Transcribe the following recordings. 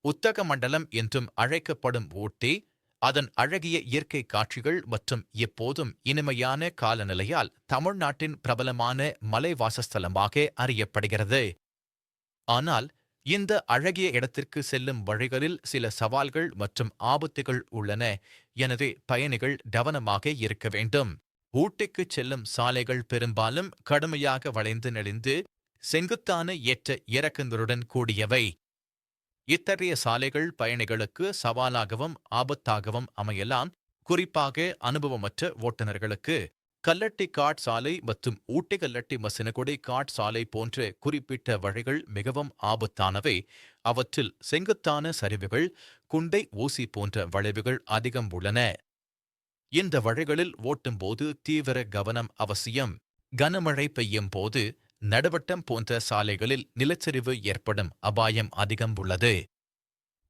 உத்தகமண்டலம் என்றும் அழைக்கப்படும் ஊட்டி, அதன் அழகிய இயற்கை காட்சிகள் மற்றும் எப்போதும் இனிமையான காலநிலையால் தமிழ்நாட்டின் பிரபலமான மலைவாசஸ்தலமாக அறியப்படுகிறது. ஆனால், இந்த அழகிய இடத்திற்கு செல்லும் வழிகளில் சில சவால்கள் மற்றும் ஆபத்துகள் உள்ளன. எனவே பயணிகள் கவனமாக இருக்க வேண்டும். ஊட்டிக்குச் செல்லும் சாலைகள் பெரும்பாலும் கடுமையாக வளைந்து நெளிந்து, செங்குத்தான ஏற்ற இறக்கங்களுடன் கூடியவை. இத்தகைய சாலைகள் பயணிகளுக்கு சவாலாகவும் ஆபத்தாகவும் அமையலாம், குறிப்பாக அனுபவமற்ற ஓட்டுநர்களுக்கு. கல்லட்டி காட் சாலை மற்றும் ஊட்டி கல்லட்டி மசினகுடி காட் சாலை போன்ற குறிப்பிட்ட வழிகள் மிகவும் ஆபத்தானவை. அவற்றில் செங்குத்தான சரிவுகள், குண்டை ஊசி போன்ற வளைவுகள் அதிகம் உள்ளன. இந்த வழிகளில் ஓட்டும்போது தீவிர கவனம் அவசியம். கனமழை பெய்யும் போது நடுவட்டம் போன்ற சாலைகளில் நிலச்சரிவு ஏற்படும் அபாயம் அதிகம் உள்ளது.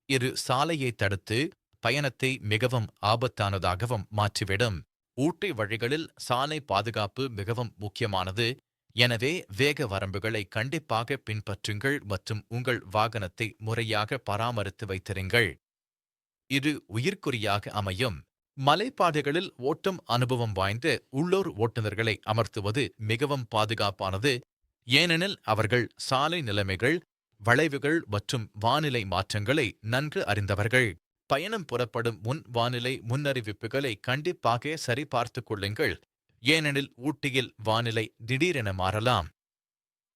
இது சாலையை தடுத்து பயணத்தை மிகவும் ஆபத்தானதாகவும் மாற்றிவிடும். ஊட்டி வழிகளில் சாலை பாதுகாப்பு மிகவும் முக்கியமானது. எனவே வேக வரம்புகளை கண்டிப்பாக பின்பற்றுங்கள் மற்றும் உங்கள் வாகனத்தை முறையாக பராமரித்து வைத்திருங்கள். இது உயிர்க்குறியாக அமையும். மலைப்பாதைகளில் ஓட்டும் அனுபவம் வாய்ந்த உள்ளூர் ஓட்டுநர்களை அமர்த்துவது மிகவும் பாதுகாப்பானது, ஏனெனில் அவர்கள் சாலை நிலைமைகள், வளைவுகள் மற்றும் வானிலை மாற்றங்களை நன்கு அறிந்தவர்கள். பயணம் புறப்படும் முன் வானிலை முன்னறிவிப்புகளை கண்டிப்பாக சரிபார்த்துக் கொள்ளுங்கள், ஏனெனில் ஊட்டியில் வானிலை திடீரென மாறலாம்.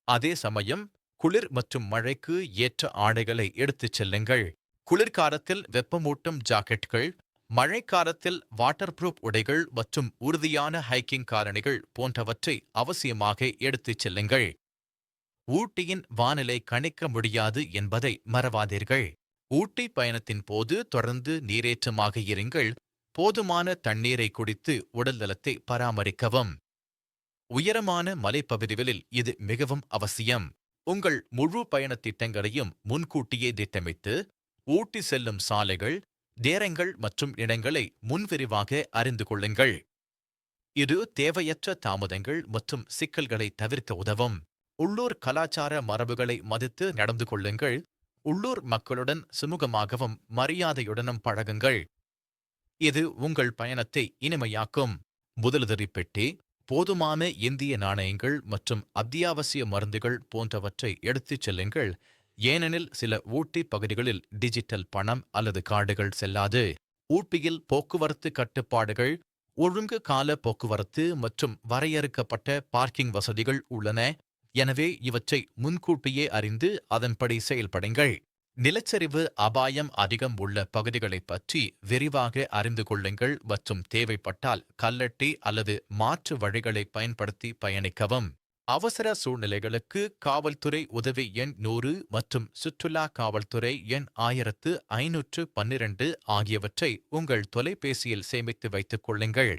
அதே சமயம் குளிர் மற்றும் மழைக்கு ஏற்ற ஆடைகளை எடுத்துச் செல்லுங்கள். குளிர்காலத்தில் வெப்பமூட்டும் ஜாக்கெட்கள், மழைக்காலத்தில் வாட்டர்ப்ரூஃப் உடைகள் மற்றும் உறுதியான ஹைக்கிங் காலணிகள் போன்றவற்றை அவசியமாக எடுத்துச் செல்லுங்கள். ஊட்டியின் வானிலை கணிக்க முடியாது என்பதை மறவாதீர்கள். ஊட்டி பயணத்தின் போது தொடர்ந்து நீரேற்றமாக இருங்கள். போதுமான தண்ணீரை குடித்து உடல்நலத்தை பராமரிக்கவும். உயரமான மலைப்பகுதிகளில் இது மிகவும் அவசியம். உங்கள் முழு பயணத் திட்டங்களையும் முன்கூட்டியே திட்டமிட்டு, ஊட்டி செல்லும் சாலைகள், நேரங்கள் மற்றும் இடங்களை முன்விரிவாக அறிந்து கொள்ளுங்கள். இது தேவையற்ற தாமதங்கள் மற்றும் சிக்கல்களை தவிர்க்க உதவும். உள்ளூர் கலாச்சார மரபுகளை மதித்து நடந்து கொள்ளுங்கள். உள்ளூர் மக்களுடன் சுமூகமாகவும் மரியாதையுடனும் பழகுங்கள். இது உங்கள் பயணத்தை இனிமையாக்கும். முதலுதவி பெட்டி, போதுமான இந்திய நாணயங்கள் மற்றும் அத்தியாவசிய மருந்துகள் போன்றவற்றை எடுத்துச் செல்லுங்கள், ஏனெனில் சில ஊட்டி பகுதிகளில் டிஜிட்டல் பணம் அல்லது கார்டுகள் செல்லாது. ஊட்டியில் போக்குவரத்து கட்டுப்பாடுகள், ஒழுங்கு கால போக்குவரத்து மற்றும் வரையறுக்கப்பட்ட பார்க்கிங் வசதிகள் உள்ளன. எனவே இவற்றை முன்கூட்டியே அறிந்து அதன்படி செயல்படுங்கள். நிலச்சரிவு அபாயம் அதிகம் உள்ள பகுதிகளைப் பற்றி விரிவாக அறிந்து கொள்ளுங்கள் மற்றும் தேவைப்பட்டால் கல்லட்டி அல்லது மாற்று வழிகளை பயன்படுத்தி பயணிக்கவும். அவசர சூழ்நிலைகளுக்கு காவல்துறை உதவி எண் 100 மற்றும் சுற்றுலா காவல்துறை எண் 1512 ஆகியவற்றை உங்கள் தொலைபேசியில் சேமித்து வைத்துக் கொள்ளுங்கள்.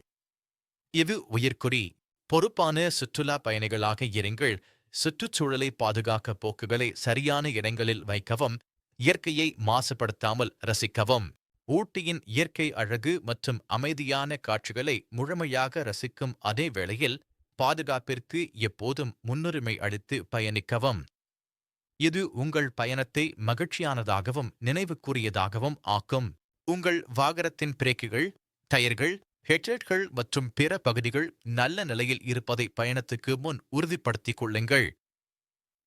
இது உயிர்க்குறி. பொறுப்பான சுற்றுலா பயணிகளாக இருங்கள். சுற்றுச்சூழலை பாதுகாக்க போக்குகளை சரியான இடங்களில் வைக்கவும், இயற்கையை மாசுபடுத்தாமல் ரசிக்கவும். ஊட்டியின் இயற்கை அழகு மற்றும் அமைதியான காட்சிகளை முழுமையாக ரசிக்கும் அதே வேளையில் பாதுகாப்பிற்கு எப்போதும் முன்னுரிமை அளித்து பயணிக்கவும். இது உங்கள் பயணத்தை மகிழ்ச்சியானதாகவும் நினைவுக்குரியதாகவும் ஆக்கும். உங்கள் வாகனத்தின் பிரேக்குகள், டயர்கள், ஹெட்லைட்கள் மற்றும் பிற பகுதிகள் நல்ல நிலையில் இருப்பதை பயணத்துக்கு முன் உறுதிப்படுத்திக் கொள்ளுங்கள்.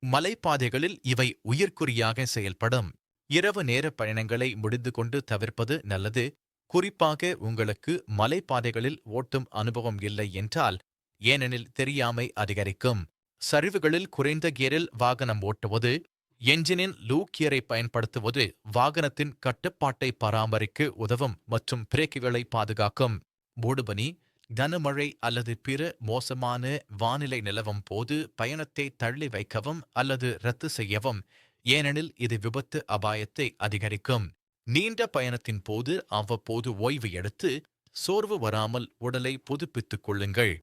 மலைப்பாதைகளில் இவை உயிர்க்குறியாக செயல்படும். இரவு நேர பயணங்களை முடிந்து கொண்டு தவிர்ப்பது நல்லது, குறிப்பாக உங்களுக்கு மலைப்பாதைகளில் ஓட்டும் அனுபவம் இல்லை என்றால், ஏனெனில் தெரியாமை அதிகரிக்கும். சரிவுகளில் குறைந்த கியரில் வாகனம் ஓட்டுவது, என்ஜினின் லூ கியரை பயன்படுத்துவது வாகனத்தின் கட்டுப்பாட்டை பராமரிக்க உதவும் மற்றும் பிரேக்குகளை பாதுகாக்கும். மூடுபனி, கனமழை அல்லது பிற மோசமான வானிலை நிலவும் போது பயணத்தை தள்ளி வைக்கவும் அல்லது ரத்து செய்யவும், ஏனெனில் இது விபத்து அபாயத்தை அதிகரிக்கும். நீண்ட பயணத்தின் போது அவ்வப்போது ஓய்வு எடுத்து சோர்வு வராமல் உடலை புதுப்பித்துக் கொள்ளுங்கள்.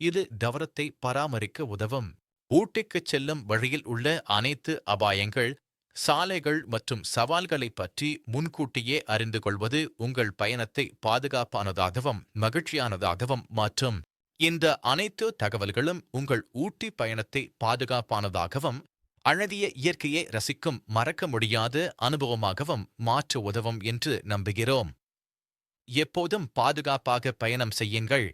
இது கவனத்தை பராமரிக்க உதவும். ஊட்டிக்குச் செல்லும் வழியில் உள்ள அனைத்து அபாயங்கள், சாலைகள் மற்றும் சவால்களைப் பற்றி முன்கூட்டியே அறிந்து கொள்வது உங்கள் பயணத்தை பாதுகாப்பானதாகவும் மகிழ்ச்சியானதாகவும் மாற்றும். இந்த அனைத்து தகவல்களும் உங்கள் ஊட்டி பயணத்தை பாதுகாப்பானதாகவும் அழகிய இயற்கையை ரசிக்கும் மறக்க முடியாத அனுபவமாகவும் மாற்ற உதவும் என்று நம்புகிறோம். எப்போதும் பாதுகாப்பாக பயணம் செய்யுங்கள்.